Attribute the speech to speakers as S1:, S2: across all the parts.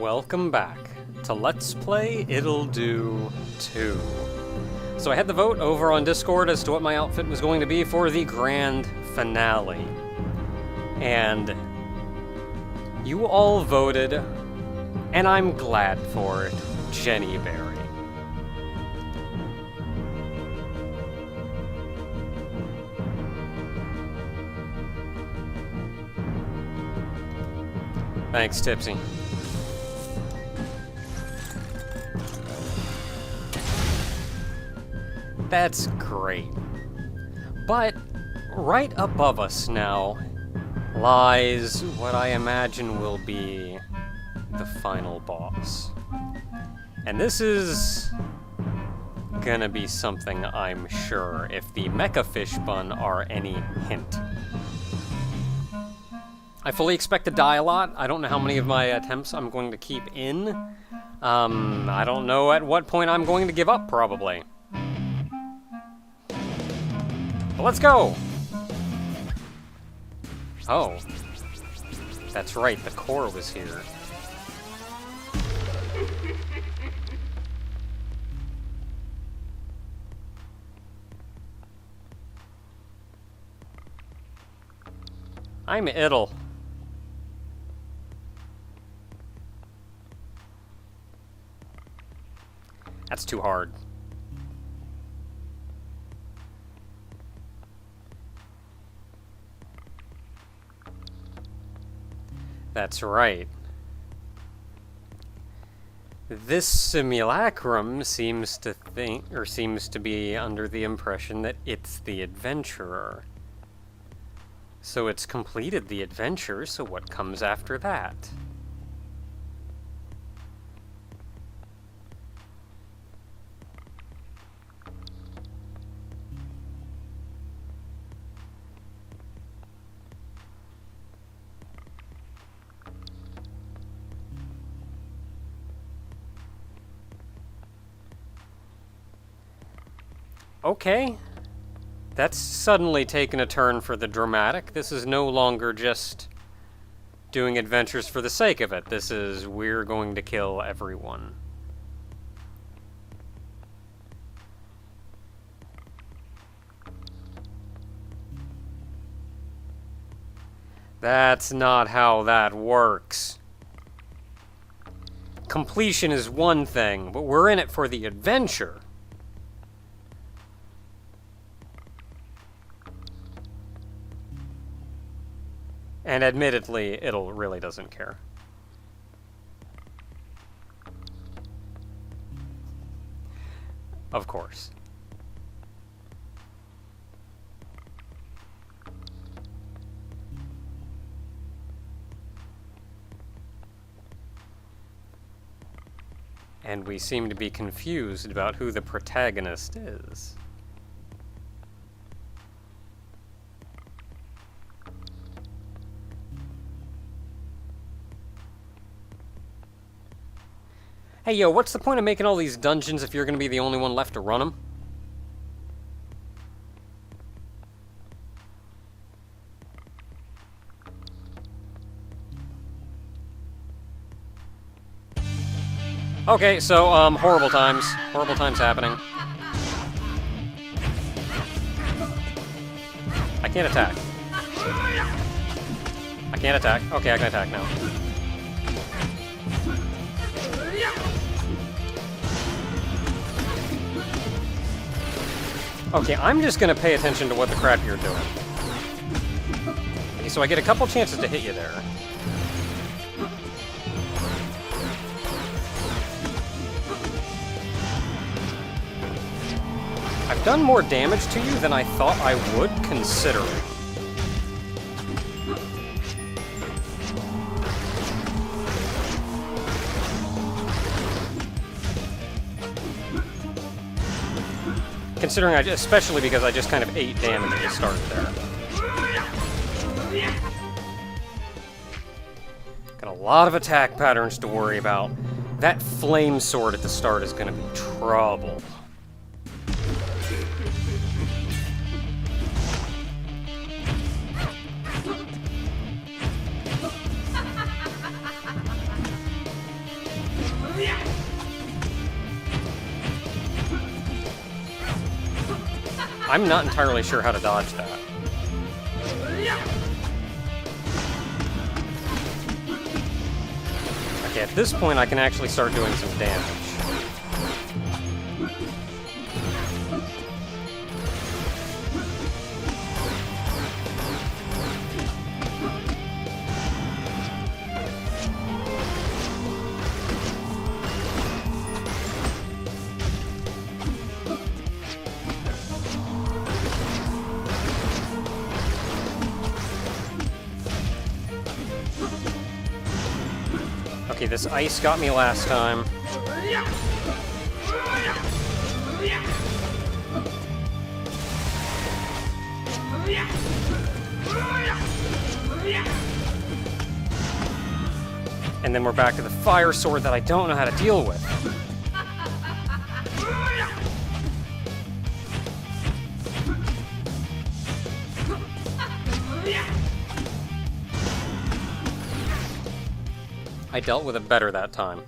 S1: Welcome back to Let's Play Ittle 2. So I had the vote over on Discord as to what my outfit was going to be for the grand finale. And you all voted, and I'm glad for it, Jenny Berry. Thanks, Tipsy. That's great. But right above us now lies what I imagine will be the final boss. And this is gonna be something, I'm sure, if the Mecha Fish Bun are any hint. I fully expect to die a lot. I don't know how many of my attempts I'm going to keep in. I don't know at what point I'm going to give up, probably. But let's go! Oh. That's right, the core was here. I'm Ittle. That's too hard. That's right. This simulacrum seems to be under the impression that it's the adventurer. So it's completed the adventure, so what comes after that? Okay, that's suddenly taken a turn for the dramatic. This is no longer just doing adventures for the sake of it. This is, we're going to kill everyone. That's not how that works. Completion is one thing, but we're in it for the adventure. And admittedly, Ittle really doesn't care. Of course. And we seem to be confused about who the protagonist is. Hey, yo, what's the point of making all these dungeons if you're going to be the only one left to run them? Okay, so, horrible times. Horrible times happening. I can't attack. I can't attack. Okay, I can attack now. Okay, I'm just gonna pay attention to what the crap you're doing. Okay, so I get a couple chances to hit you there. I've done more damage to you than I thought I would, considering. Considering especially because I just kind of ate damage at the start there. Got a lot of attack patterns to worry about. That flame sword at the start is gonna be trouble. I'm not entirely sure how to dodge that. Okay, at this point I can actually start doing some damage. Okay, this ice got me last time. And then we're back to the fire sword that I don't know how to deal with. I dealt with it better that time.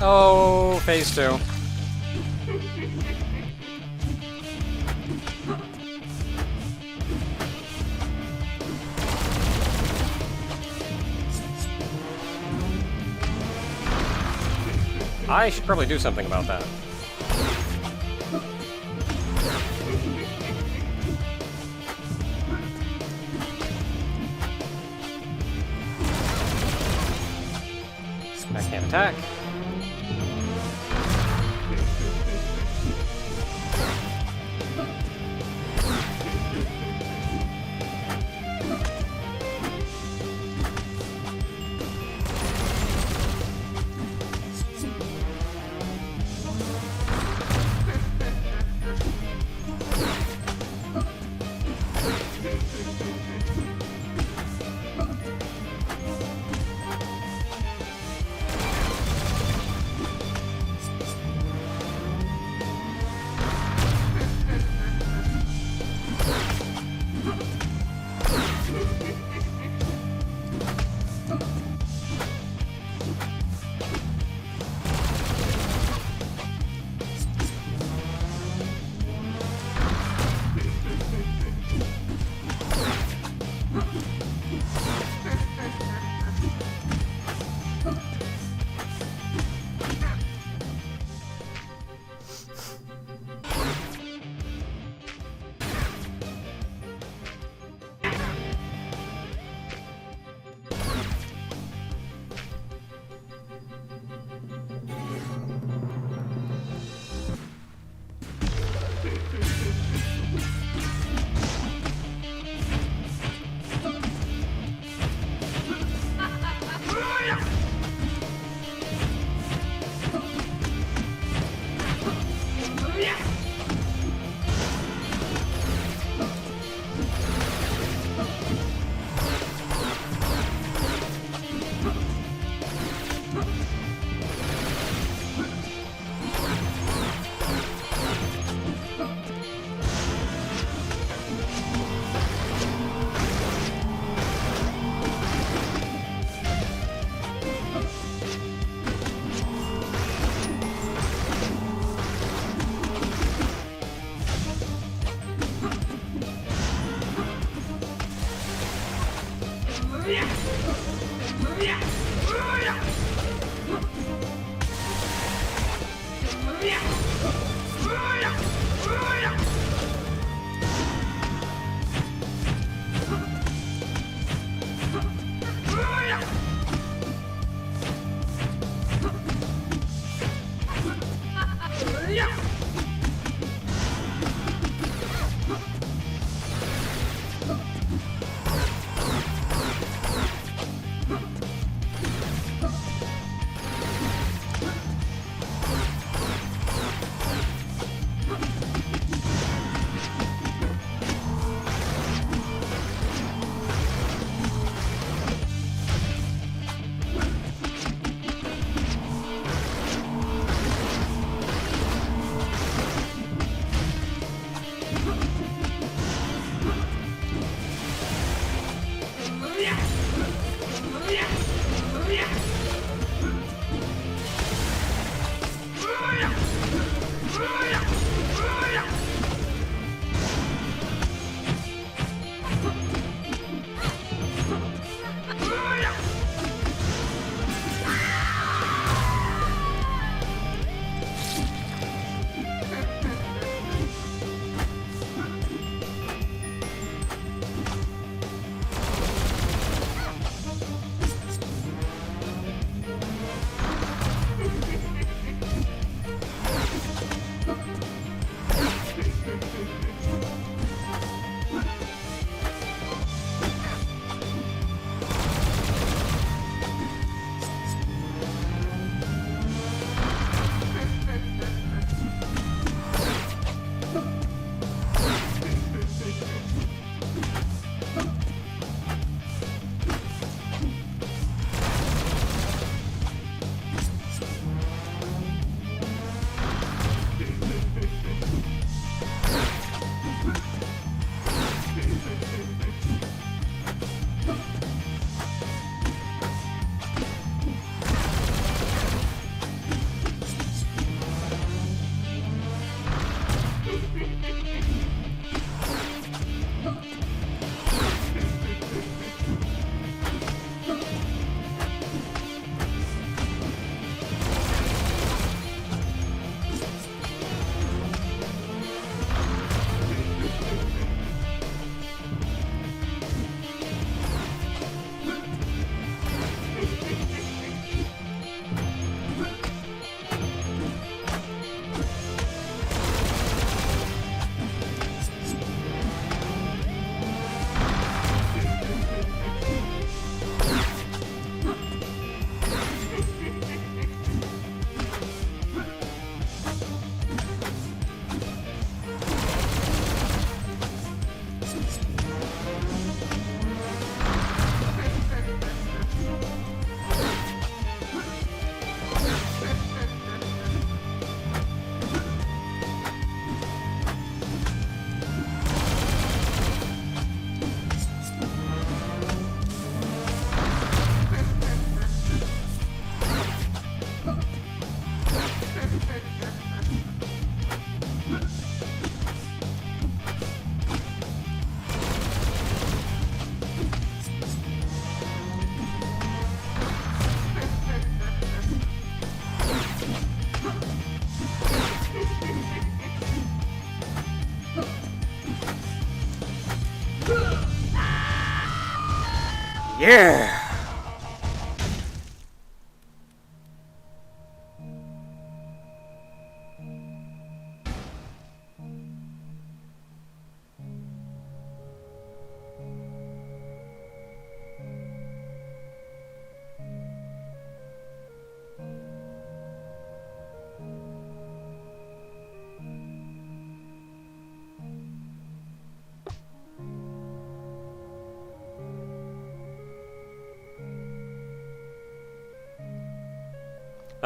S1: Oh, phase 2. I should probably do something about that. I can't attack. Yeah!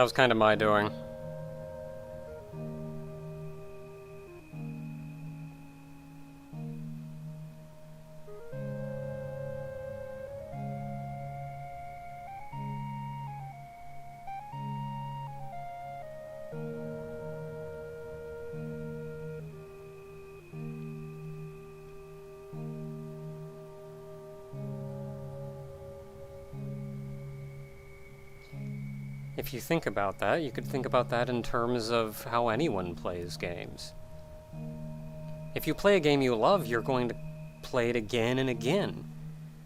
S1: That was kind of my doing. If you think about that, you could think about that in terms of how anyone plays games. If you play a game you love, you're going to play it again and again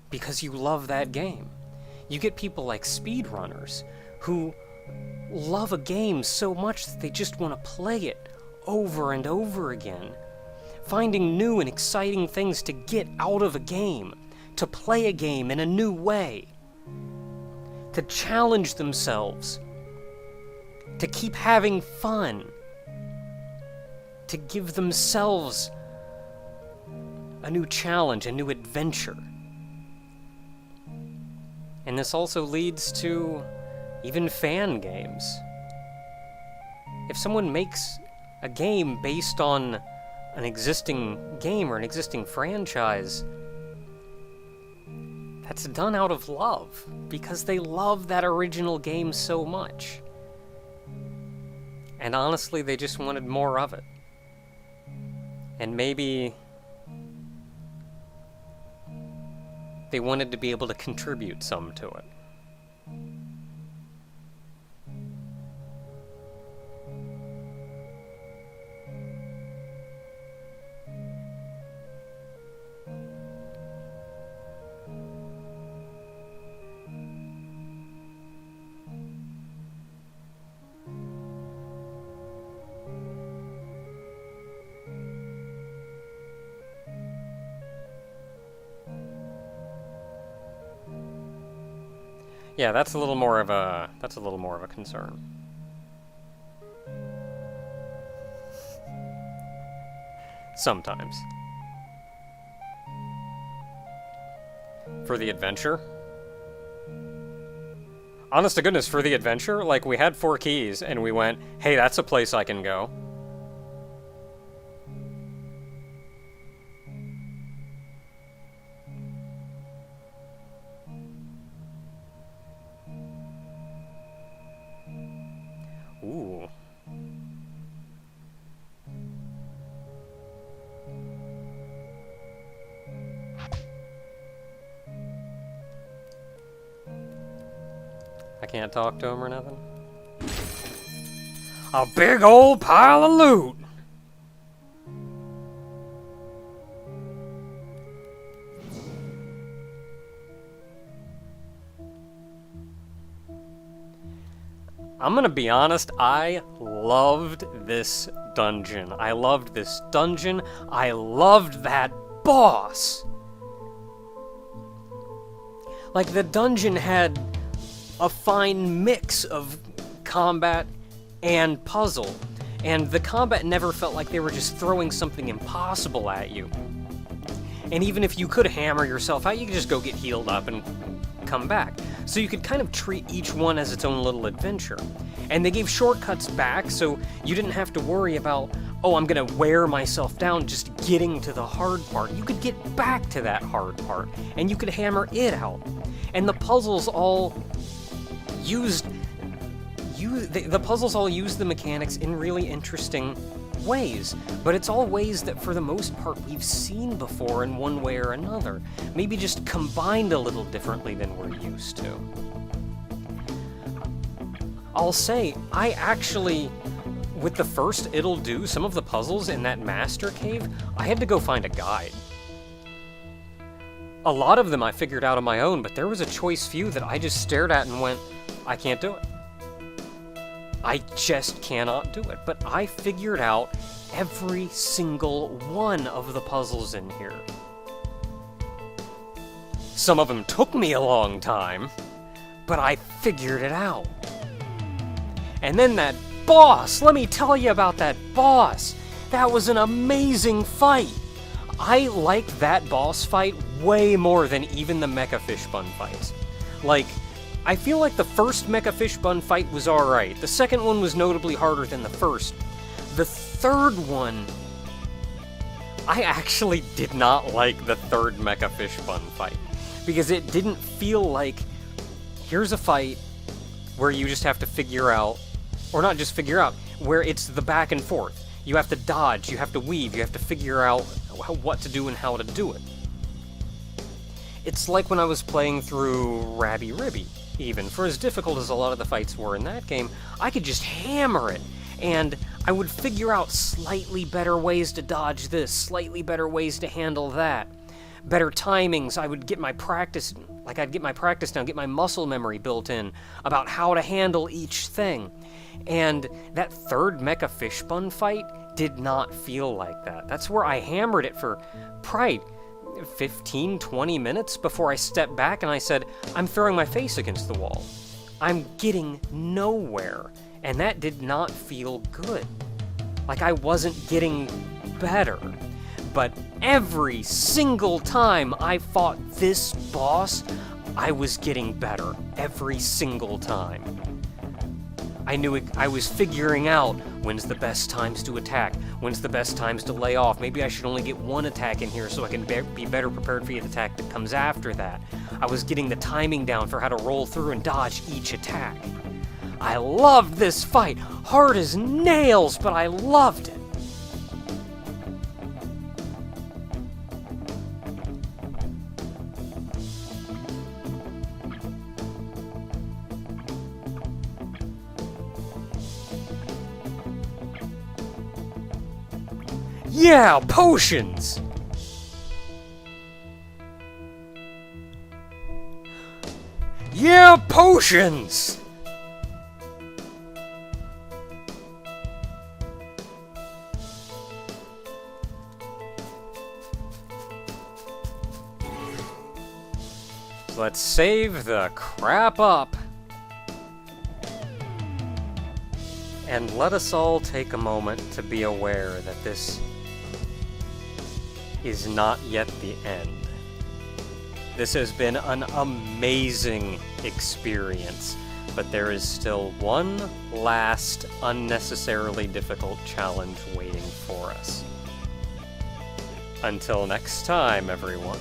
S1: because you love that game. You get people like speedrunners who love a game so much that they just want to play it over and over again, finding new and exciting things to get out of a game, to play a game in a new way, to challenge themselves, to keep having fun, to give themselves a new challenge, a new adventure. And this also leads to even fan games. If someone makes a game based on an existing game or an existing franchise, that's done out of love, because they love that original game so much. And honestly, they just wanted more of it. And maybe they wanted to be able to contribute some to it. Yeah, that's a little more of a concern. Sometimes. For the adventure? Honest to goodness, for the adventure, like, we had 4 keys, and we went, hey, that's a place I can go. Ooh. I can't talk to him or nothing? A big old pile of loot! I'm gonna be honest, I loved this dungeon. I loved that boss! Like, the dungeon had a fine mix of combat and puzzle, and the combat never felt like they were just throwing something impossible at you. And even if you could hammer yourself out, you could just go get healed up and come back. So you could kind of treat each one as its own little adventure. And they gave shortcuts back, so you didn't have to worry about, oh, I'm gonna wear myself down just getting to the hard part. You could get back to that hard part, and you could hammer it out. And the puzzles all used the mechanics in really interesting ways, but it's all ways that for the most part we've seen before in one way or another, maybe just combined a little differently than we're used to. I'll say, I actually, with the first Ittle Do, some of the puzzles in that master cave, I had to go find a guide. A lot of them I figured out on my own, but there was a choice few that I just stared at and went, I can't do it. I just cannot do it. But I figured out every single one of the puzzles in here. Some of them took me a long time, but I figured it out. And then that boss! Let me tell you about that boss! That was an amazing fight! I liked that boss fight way more than even the Mecha Fish Bun fights. Like, I feel like the first Mecha Fish Bun fight was alright. The second one was notably harder than the first. The third one, I actually did not like the third Mecha Fish Bun fight. Because it didn't feel like, here's a fight where you just have to figure out, or not just figure out, where it's the back and forth. You have to dodge, you have to weave, you have to figure out what to do and how to do it. It's like when I was playing through Rabby Ribby. even. For as difficult as a lot of the fights were in that game, I could just hammer it, and I would figure out slightly better ways to dodge this, slightly better ways to handle that. Better timings. I would get my practice, I'd get my practice down, get my muscle memory built in about how to handle each thing. And that third Mecha Fishbun fight did not feel like that. That's where I hammered it for probably 15, 20 minutes before I stepped back and I said, I'm throwing my face against the wall. I'm getting nowhere. And that did not feel good. Like I wasn't getting better. But every single time I fought this boss, I was getting better. Every single time. I knew I was figuring out when's the best times to attack, when's the best times to lay off. Maybe I should only get one attack in here so I can be better prepared for the attack that comes after that. I was getting the timing down for how to roll through and dodge each attack. I loved this fight! Hard as nails, but I loved it! Yeah, potions! Yeah, potions! Let's save the crap up. And let us all take a moment to be aware that this is not yet the end. This has been an amazing experience, but there is still one last unnecessarily difficult challenge waiting for us. Until next time, everyone.